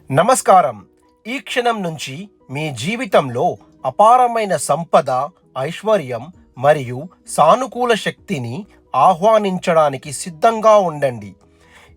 నమస్కారం. ఈ క్షణం నుంచి మీ జీవితంలో అపారమైన సంపద, ఐశ్వర్యం మరియు సానుకూల శక్తిని ఆహ్వానించడానికి సిద్ధంగా ఉండండి.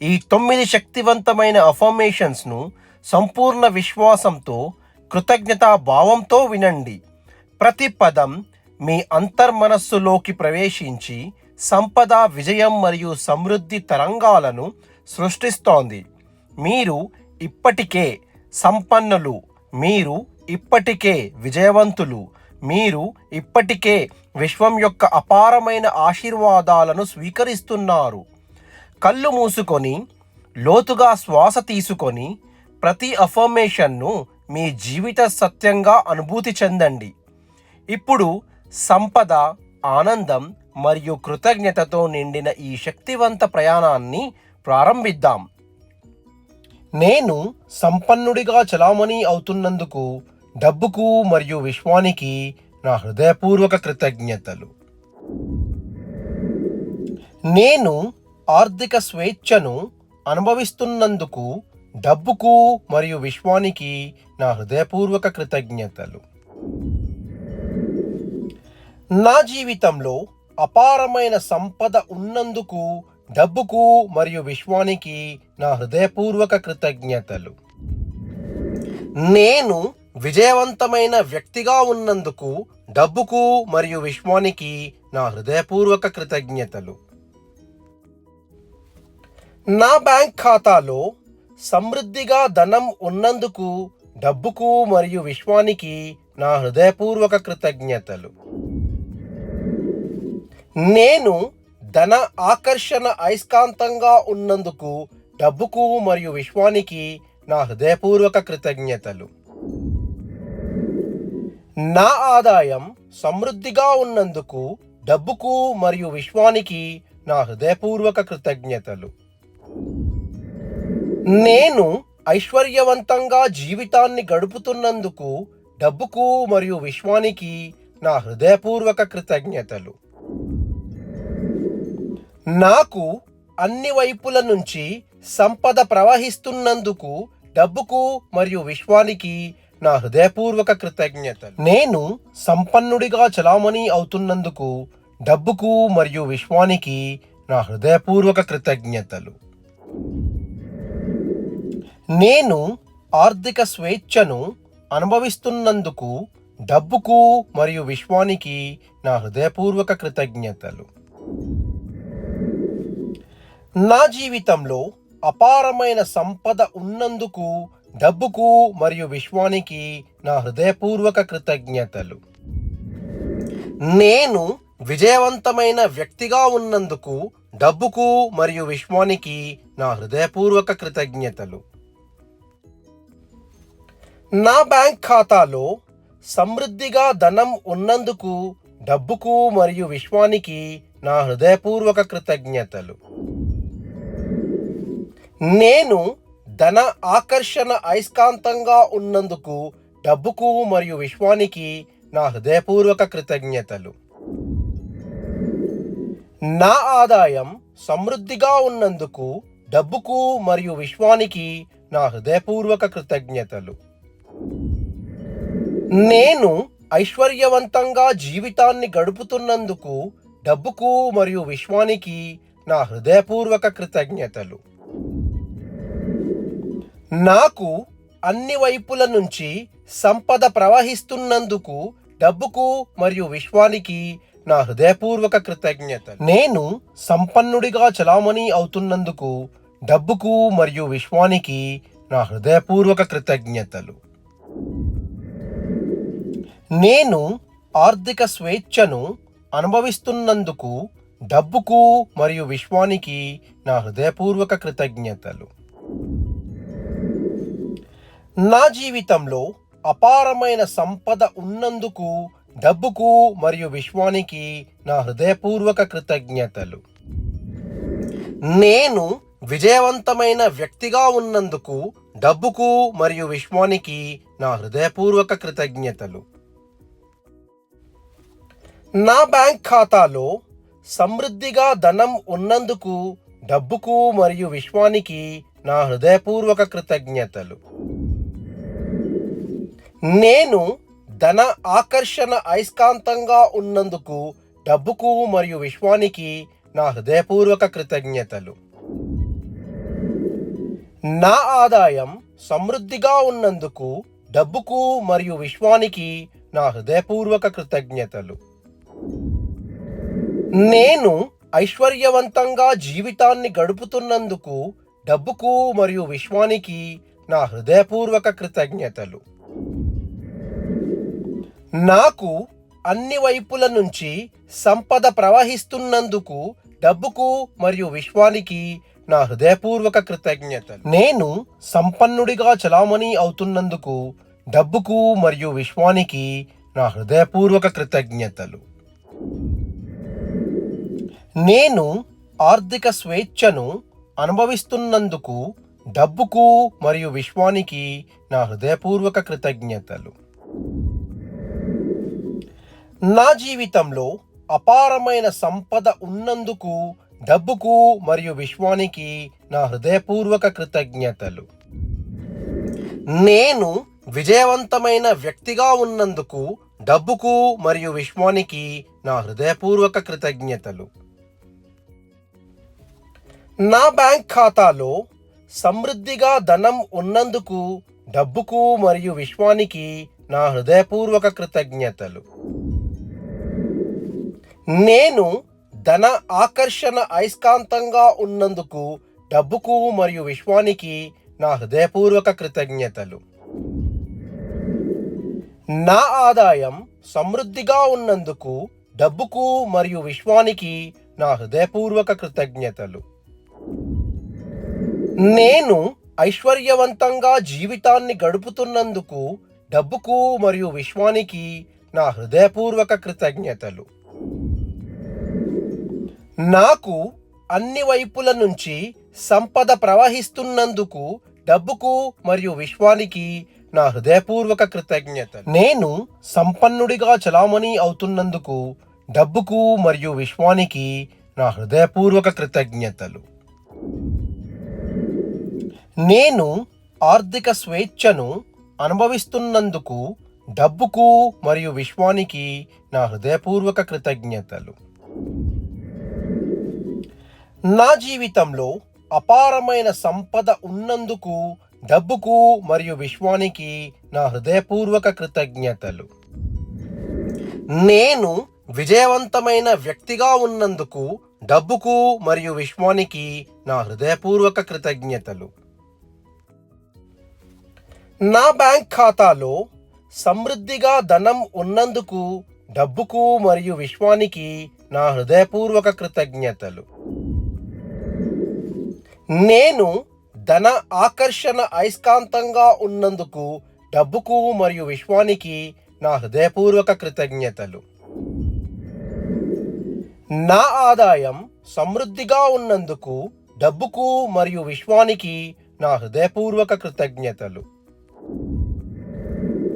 ఈ 9 శక్తివంతమైన అఫర్మేషన్స్ను సంపూర్ణ విశ్వాసంతో, కృతజ్ఞతా భావంతో వినండి. ప్రతి పదం మీ అంతర్మనస్సులోకి ప్రవేశించి సంపద, విజయం మరియు సమృద్ధి తరంగాలను సృష్టిస్తోంది. మీరు ఇప్పటికే సంపన్నులు, మీరు ఇప్పటికే విజయవంతులు, మీరు ఇప్పటికే విశ్వం యొక్క అపారమైన ఆశీర్వాదాలను స్వీకరిస్తున్నారు. కళ్ళు మూసుకొని లోతుగా శ్వాస తీసుకొని ప్రతి అఫర్మేషన్ను మీ జీవిత సత్యంగా అనుభూతి చెందండి. ఇప్పుడు సంపద, ఆనందం మరియు కృతజ్ఞతతో నిండిన ఈ శక్తివంత ప్రయాణాన్ని ప్రారంభిద్దాం. నేను సంపన్నుడిగా చలామణి అవుతున్నందుకు డబ్బుకు మరియు విశ్వానికి నా హృదయపూర్వక కృతజ్ఞతలు. నేను ఆర్థిక స్వేచ్ఛను అనుభవిస్తున్నందుకు డబ్బుకు మరియు విశ్వానికి నా హృదయపూర్వక కృతజ్ఞతలు. నా జీవితంలో అపారమైన సంపద ఉన్నందుకు డబ్బుకు మరియు విశ్వానికి నా హృదయపూర్వక కృతజ్ఞతలు. నేను విజయవంతమైన వ్యక్తిగా ఉన్నందుకు డబ్బుకు మరియు విశ్వానికి నా హృదయపూర్వక కృతజ్ఞతలు. నా బ్యాంక్ ఖాతాలో సమృద్ధిగా ధనం ఉన్నందుకు డబ్బుకు మరియు విశ్వానికి నా హృదయపూర్వక కృతజ్ఞతలు. నేను ధన ఆకర్షణ అయస్కాంతంగా ఉన్నందుకు డబ్బుకు మరియు విశ్వానికి నా హృదయపూర్వక కృతజ్ఞతలు. నా ఆదాయం సమృద్ధిగా ఉన్నందుకు డబ్బుకు మరియు విశ్వానికి నా హృదయపూర్వక కృతజ్ఞతలు. నేను ఐశ్వర్యవంతంగా జీవితాన్ని గడుపుతున్నందుకు డబ్బుకు మరియు విశ్వానికి నా హృదయపూర్వక కృతజ్ఞతలు. నాకు అన్ని వైపుల నుంచి సంపద ప్రవహిస్తున్నందుకు డబ్బుకు మరియు విశ్వానికి నా హృదయపూర్వక కృతజ్ఞతలు. నేను సంపన్నుడిగా చలామణి అవుతున్నందుకు డబ్బుకు మరియు విశ్వానికి నా హృదయపూర్వక కృతజ్ఞతలు. నేను ఆర్థిక స్వేచ్ఛను అనుభవిస్తున్నందుకు డబ్బుకు మరియు విశ్వానికి నా హృదయపూర్వక కృతజ్ఞతలు. నా జీవితంలో అపారమైన సంపద ఉన్నందుకు డబ్బుకు మరియు విశ్వానికి నా హృదయపూర్వక కృతజ్ఞతలు. నేను విజయవంతమైన వ్యక్తిగా ఉన్నందుకు డబ్బుకు మరియు విశ్వానికి నా హృదయపూర్వక కృతజ్ఞతలు. నా బ్యాంక్ ఖాతాలో సమృద్ధిగా ధనం ఉన్నందుకు డబ్బుకు మరియు విశ్వానికి నా హృదయపూర్వక కృతజ్ఞతలు. నేను ధన ఆకర్షణ అయస్కాంతంగా ఉన్నందుకు డబ్బుకు మరియు విశ్వానికి నా హృదయపూర్వక కృతజ్ఞతలు. నా ఆదాయం సమృద్ధిగా ఉన్నందుకు డబ్బుకు మరియు విశ్వానికి నా హృదయపూర్వక కృతజ్ఞతలు. నేను ఐశ్వర్యవంతంగా జీవితాన్ని గడుపుతున్నందుకు డబ్బుకు మరియు విశ్వానికి నా హృదయపూర్వక కృతజ్ఞతలు. నాకు అన్ని వైపుల నుంచి సంపద ప్రవహిస్తున్నందుకు డబ్బుకు మరియు విశ్వానికి నా హృదయపూర్వక కృతజ్ఞతలు. నేను సంపన్నుడిగా చలామణి అవుతున్నందుకు డబ్బుకు మరియు విశ్వానికి నా హృదయపూర్వక కృతజ్ఞతలు. నేను ఆర్థిక స్వేచ్ఛను అనుభవిస్తున్నందుకు డబ్బుకు మరియు విశ్వానికి నా హృదయపూర్వక కృతజ్ఞతలు. నా జీవితంలో అపారమైన సంపద ఉన్నందుకు డబ్బుకు మరియు విశ్వానికి నా హృదయపూర్వక కృతజ్ఞతలు. నేను విజయవంతమైన వ్యక్తిగా ఉన్నందుకు డబ్బుకు మరియు విశ్వానికి నా హృదయపూర్వక కృతజ్ఞతలు. నా బ్యాంక్ ఖాతాలో సమృద్ధిగా ధనం ఉన్నందుకు డబ్బుకు మరియు విశ్వానికి నా హృదయపూర్వక కృతజ్ఞతలు. నేను ధన ఆకర్షణ అయస్కాంతంగా ఉన్నందుకు డబ్బుకు మరియు విశ్వానికి నా హృదయపూర్వక కృతజ్ఞతలు. నా ఆదాయం సమృద్ధిగా ఉన్నందుకు డబ్బుకు మరియు విశ్వానికి నా హృదయపూర్వక కృతజ్ఞతలు. నేను ఐశ్వర్యవంతంగా జీవితాన్ని గడుపుతున్నందుకు డబ్బుకు మరియు విశ్వానికి నా హృదయపూర్వక కృతజ్ఞతలు. నాకు అన్ని వైపుల నుంచి సంపద ప్రవహిస్తున్నందుకు డబ్బుకు మరియు విశ్వానికి నా హృదయపూర్వక కృతజ్ఞతలు. నేను సంపన్నుడిగా చలామణి అవుతున్నందుకు డబ్బుకు మరియు విశ్వానికి నా హృదయపూర్వక కృతజ్ఞతలు. నేను ఆర్థిక స్వేచ్ఛను అనుభవిస్తున్నందుకు డబ్బుకు మరియు విశ్వానికి నా హృదయపూర్వక కృతజ్ఞతలు. నా జీవితంలో అపారమైన సంపద ఉన్నందుకు డబ్బుకు మరియు విశ్వానికి నా హృదయపూర్వక కృతజ్ఞతలు. నేను విజయవంతమైన వ్యక్తిగా ఉన్నందుకు డబ్బుకు మరియు విశ్వానికి నా హృదయపూర్వక కృతజ్ఞతలు. నా బ్యాంక్ ఖాతాలో సమృద్ధిగా ధనం ఉన్నందుకు డబ్బుకు మరియు విశ్వానికి నా హృదయపూర్వక కృతజ్ఞతలు. నేను ధన ఆకర్షణ అయస్కాంతంగా ఉన్నందుకు డబ్బుకు మరియు విశ్వానికి నా హృదయపూర్వక కృతజ్ఞతలు. నా ఆదాయం సమృద్ధిగా ఉన్నందుకు డబ్బుకు మరియు విశ్వానికి నా హృదయపూర్వక కృతజ్ఞతలు. నేను ఐశ్వర్యవంతంగా జీవితాన్ని గడుపుతున్నందుకు డబ్బుకు మరియు విశ్వానికి నా హృదయపూర్వక కృతజ్ఞతలు. నాకు అన్ని వైపుల నుంచి సంపద ప్రవహిస్తున్నందుకు డబ్బుకు మరియు విశ్వానికి నా హృదయపూర్వక కృతజ్ఞతలు. నేను సంపన్నుడిగా చలామణి అవుతున్నందుకు డబ్బుకు మరియు విశ్వానికి నా హృదయపూర్వక కృతజ్ఞతలు. నేను ఆర్థిక స్వేచ్ఛను అనుభవిస్తున్నందుకు డబ్బుకు మరియు విశ్వానికి నా హృదయపూర్వక కృతజ్ఞతలు. నా జీవితంలో అపారమైన సంపద ఉన్నందుకు డబ్బుకు మరియు విశ్వానికి నా హృదయపూర్వక కృతజ్ఞతలు. నేను విజయవంతమైన వ్యక్తిగా ఉన్నందుకు డబ్బుకు మరియు విశ్వానికి నా హృదయపూర్వక కృతజ్ఞతలు. నా బ్యాంక్ ఖాతాలో సమృద్ధిగా ధనం ఉన్నందుకు డబ్బుకు మరియు విశ్వానికి నా హృదయపూర్వక కృతజ్ఞతలు. నేను ధన ఆకర్షణ అయస్కాంతంగా ఉన్నందుకు డబ్బుకు మరియు విశ్వానికి నా హృదయపూర్వక కృతజ్ఞతలు. నా ఆదాయం సమృద్ధిగా ఉన్నందుకు డబ్బుకు మరియు విశ్వానికి నా హృదయపూర్వక కృతజ్ఞతలు.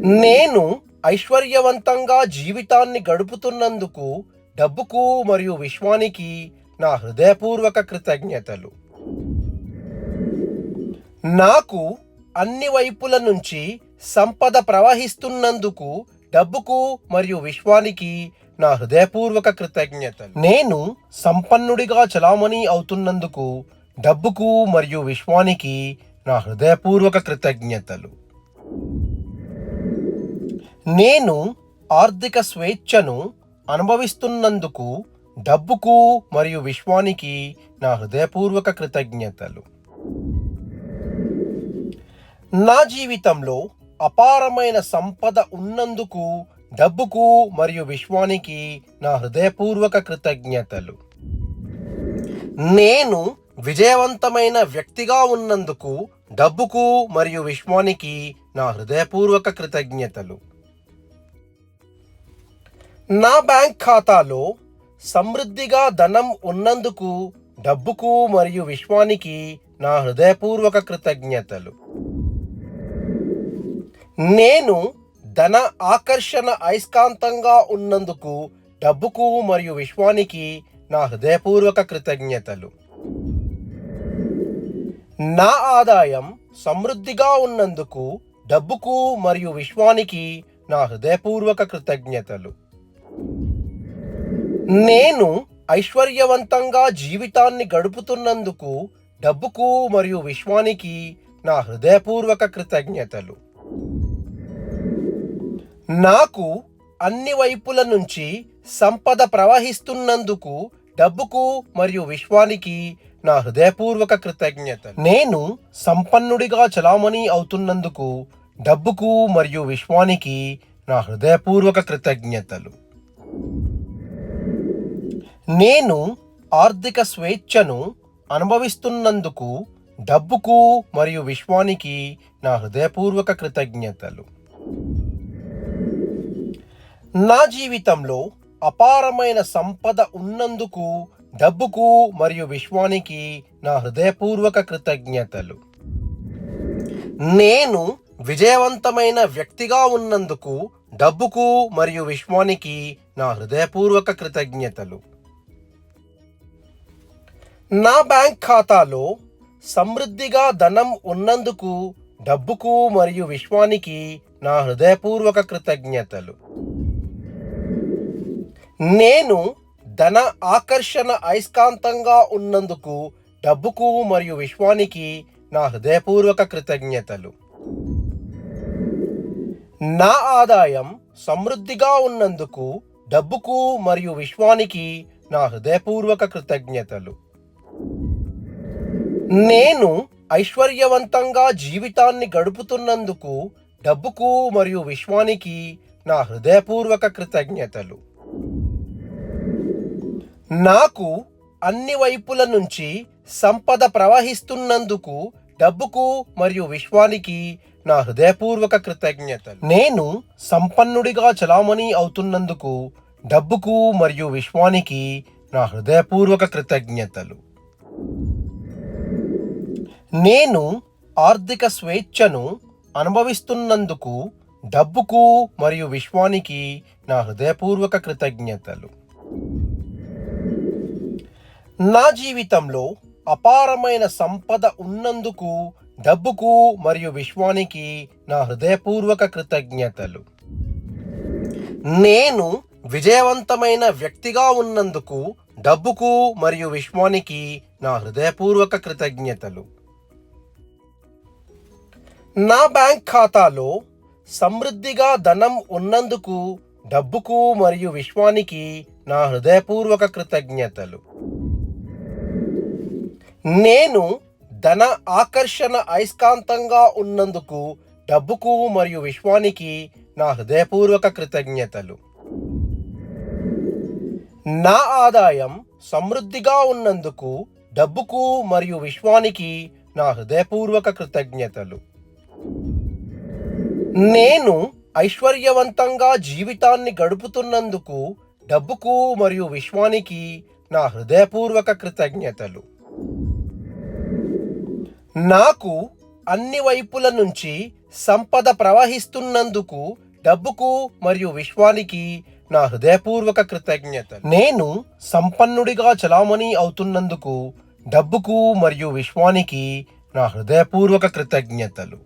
నేను ఐశ్వర్యవంతంగా జీవితాన్ని గడుపుతున్నందుకు డబ్బుకు మరియు విశ్వానికి నా హృదయపూర్వక కృతజ్ఞతలు. నాకు అన్ని వైపుల నుంచి సంపద ప్రవహిస్తున్నందుకు డబ్బుకు మరియు విశ్వానికి నా హృదయపూర్వక కృతజ్ఞతలు. నేను సంపన్నుడిగా చలామణి అవుతున్నందుకు డబ్బుకు మరియు విశ్వానికి నా హృదయపూర్వక కృతజ్ఞతలు. నేను ఆర్థిక స్వేచ్ఛను అనుభవిస్తున్నందుకు డబ్బుకు మరియు విశ్వానికి నా హృదయపూర్వక కృతజ్ఞతలు. నా జీవితంలో అపారమైన సంపద ఉన్నందుకు డబ్బుకు మరియు విశ్వానికి నా హృదయపూర్వక కృతజ్ఞతలు. నేను విజయవంతమైన వ్యక్తిగా ఉన్నందుకు డబ్బుకు మరియు విశ్వానికి నా హృదయపూర్వక కృతజ్ఞతలు. నా బ్యాంక్ ఖాతాలో సమృద్ధిగా ధనం ఉన్నందుకు డబ్బుకు మరియు విశ్వానికి నా హృదయపూర్వక కృతజ్ఞతలు. నేను ధన ఆకర్షణ అయస్కాంతంగా ఉన్నందుకు డబ్బుకు మరియు విశ్వానికి నా హృదయపూర్వక కృతజ్ఞతలు. నా ఆదాయం సమృద్ధిగా ఉన్నందుకు డబ్బుకు మరియు విశ్వానికి నా హృదయపూర్వక కృతజ్ఞతలు. నేను ఐశ్వర్యవంతంగా జీవితాన్ని గడుపుతున్నందుకు డబ్బుకు మరియు విశ్వానికి నా హృదయపూర్వక కృతజ్ఞతలు. నాకు అన్ని వైపుల నుంచి సంపద ప్రవహిస్తున్నందుకు డబ్బుకు మరియు విశ్వానికి నా హృదయపూర్వక కృతజ్ఞతలు. నేను సంపన్నుడిగా చలామణి అవుతున్నందుకు డబ్బుకు మరియు విశ్వానికి నా హృదయపూర్వక కృతజ్ఞతలు. నేను ఆర్థిక స్వేచ్ఛను అనుభవిస్తున్నందుకు డబ్బుకు మరియు విశ్వానికి నా హృదయపూర్వక కృతజ్ఞతలు. నా జీవితంలో అపారమైన సంపద ఉన్నందుకు డబ్బుకు మరియు విశ్వానికి నా హృదయపూర్వక కృతజ్ఞతలు. నేను విజయవంతమైన వ్యక్తిగా ఉన్నందుకు డబ్బుకు మరియు విశ్వానికి నా హృదయపూర్వక కృతజ్ఞతలు. నా బ్యాంక్ ఖాతాలో సమృద్ధిగా ధనం ఉన్నందుకు డబ్బుకు మరియు విశ్వానికి నా హృదయపూర్వక కృతజ్ఞతలు. నేను ధన ఆకర్షణ అయస్కాంతంగా ఉన్నందుకు డబ్బుకు మరియు విశ్వానికి నా హృదయపూర్వక కృతజ్ఞతలు. నా ఆదాయం సమృద్ధిగా ఉన్నందుకు డబ్బుకు మరియు విశ్వానికి నా హృదయపూర్వక కృతజ్ఞతలు. నేను ఐశ్వర్యవంతంగా జీవితాన్ని గడుపుతున్నందుకు డబ్బుకు మరియు విశ్వానికి నా హృదయపూర్వక కృతజ్ఞతలు. నాకు అన్ని వైపుల నుంచి సంపద ప్రవహిస్తున్నందుకు డబ్బుకు మరియు విశ్వానికి నా హృదయపూర్వక కృతజ్ఞతలు. నేను సంపన్నుడిగా చలామణి అవుతున్నందుకు డబ్బుకు మరియు విశ్వానికి నా హృదయపూర్వక కృతజ్ఞతలు. నేను ఆర్థిక స్వేచ్ఛను అనుభవిస్తున్నందుకు డబ్బుకు మరియు విశ్వానికి నా హృదయపూర్వక కృతజ్ఞతలు. నా జీవితంలో అపారమైన సంపద ఉన్నందుకు డబ్బుకు మరియు విశ్వానికి నా హృదయపూర్వక కృతజ్ఞతలు. నేను విజయవంతమైన వ్యక్తిగా ఉన్నందుకు డబ్బుకు మరియు విశ్వానికి నా హృదయపూర్వక కృతజ్ఞతలు. నా బ్యాంక్ ఖాతాలో సమృద్ధిగా ధనం ఉన్నందుకు డబ్బుకు మరియు విశ్వానికి నా హృదయపూర్వక కృతజ్ఞతలు. నేను ధన ఆకర్షణ అయస్కాంతంగా ఉన్నందుకు డబ్బుకు మరియు విశ్వానికి నా హృదయపూర్వక కృతజ్ఞతలు. నా ఆదాయం సమృద్ధిగా ఉన్నందుకు డబ్బుకు మరియు విశ్వానికి నా హృదయపూర్వక కృతజ్ఞతలు. నేను ఐశ్వర్యవంతంగా జీవితాన్ని గడుపుతున్నందుకు డబ్బుకు మరియు విశ్వానికి నా హృదయపూర్వక కృతజ్ఞతలు. నాకు అన్ని వైపుల నుంచి సంపద ప్రవహిస్తున్నందుకు డబ్బుకు మరియు విశ్వానికి నా హృదయపూర్వక కృతజ్ఞతలు. నేను సంపన్నుడిగా చలామణి అవుతున్నందుకు డబ్బుకు మరియు విశ్వానికి నా హృదయపూర్వక కృతజ్ఞతలు.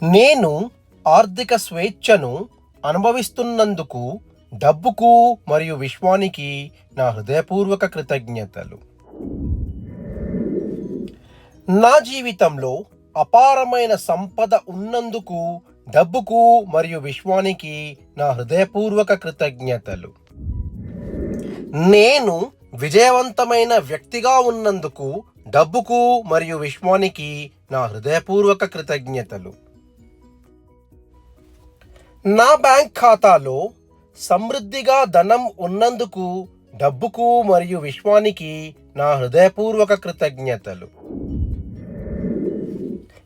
నేను ఆర్థిక స్వేచ్ఛను అనుభవిస్తున్నందుకు డబ్బుకు మరియు విశ్వానికి నా హృదయపూర్వక కృతజ్ఞతలు. నా జీవితంలో అపారమైన సంపద ఉన్నందుకు డబ్బుకు మరియు విశ్వానికి నా హృదయపూర్వక కృతజ్ఞతలు. నేను విజయవంతమైన వ్యక్తిగా ఉన్నందుకు డబ్బుకు మరియు విశ్వానికి నా హృదయపూర్వక కృతజ్ఞతలు. నా బ్యాంక్ ఖాతాలో సమృద్ధిగా ధనం ఉన్నందుకు డబ్బుకు మరియు విశ్వానికి నా హృదయపూర్వక కృతజ్ఞతలు.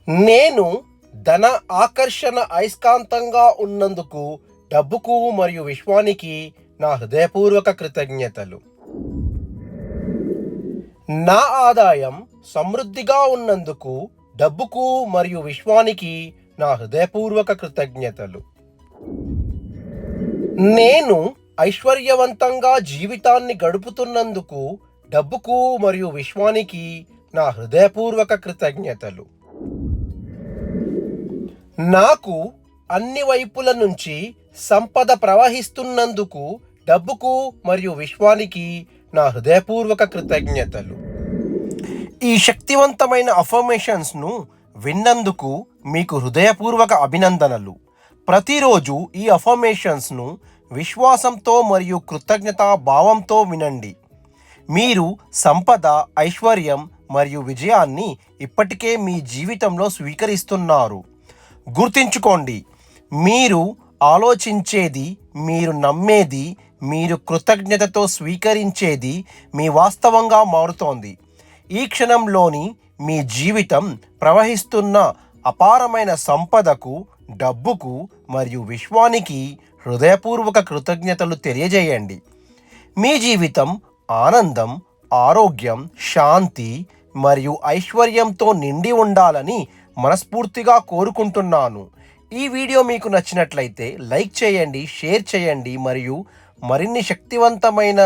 నేను ధన ఆకర్షణ అయస్కాంతంగా ఉన్నందుకు డబ్బుకు మరియు విశ్వానికి నా హృదయపూర్వక కృతజ్ఞతలు. నా ఆదాయం సమృద్ధిగా ఉన్నందుకు డబ్బుకు మరియు విశ్వానికి నా హృదయపూర్వక కృతజ్ఞతలు. నేను ఐశ్వర్యవంతంగా జీవితాన్ని గడుపుతున్నందుకు డబ్బుకు మరియు విశ్వానికి నా హృదయపూర్వక కృతజ్ఞతలు. నాకు అన్ని వైపుల నుంచి సంపద ప్రవహిస్తున్నందుకు డబ్బుకు మరియు విశ్వానికి నా హృదయపూర్వక కృతజ్ఞతలు. ఈ శక్తివంతమైన అఫర్మేషన్స్ను విన్నందుకు మీకు హృదయపూర్వక అభినందనలు. ప్రతిరోజు ఈ అఫర్మేషన్స్ను విశ్వాసంతో మరియు కృతజ్ఞతా భావంతో వినండి. మీరు సంపద, ఐశ్వర్యం మరియు విజయాన్ని ఇప్పటికే మీ జీవితంలో స్వీకరిస్తున్నారు. గుర్తుంచుకోండి, మీరు ఆలోచించేది, మీరు నమ్మేది, మీరు కృతజ్ఞతతో స్వీకరించేది మీ వాస్తవంగా మారుతోంది. ఈ క్షణంలోని మీ జీవితం ప్రవహిస్తున్న అపారమైన సంపదకు, డబ్బుకు మరియు విశ్వానికి హృదయపూర్వక కృతజ్ఞతలు తెలియజేయండి. మీ జీవితం ఆనందం, ఆరోగ్యం, శాంతి మరియు ఐశ్వర్యంతో నిండి ఉండాలని మనస్ఫూర్తిగా కోరుకుంటున్నాను. ఈ వీడియో మీకు నచ్చినట్లయితే లైక్ చేయండి, షేర్ చేయండి మరియు మరిన్ని శక్తివంతమైన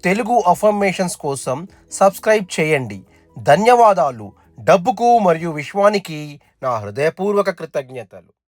తెలుగు అఫర్మేషన్స్ కోసం సబ్స్క్రైబ్ చేయండి. ధన్యవాదాలు. డబ్బుకు మరియు విశ్వానికి నా హృదయపూర్వక కృతజ్ఞతలు.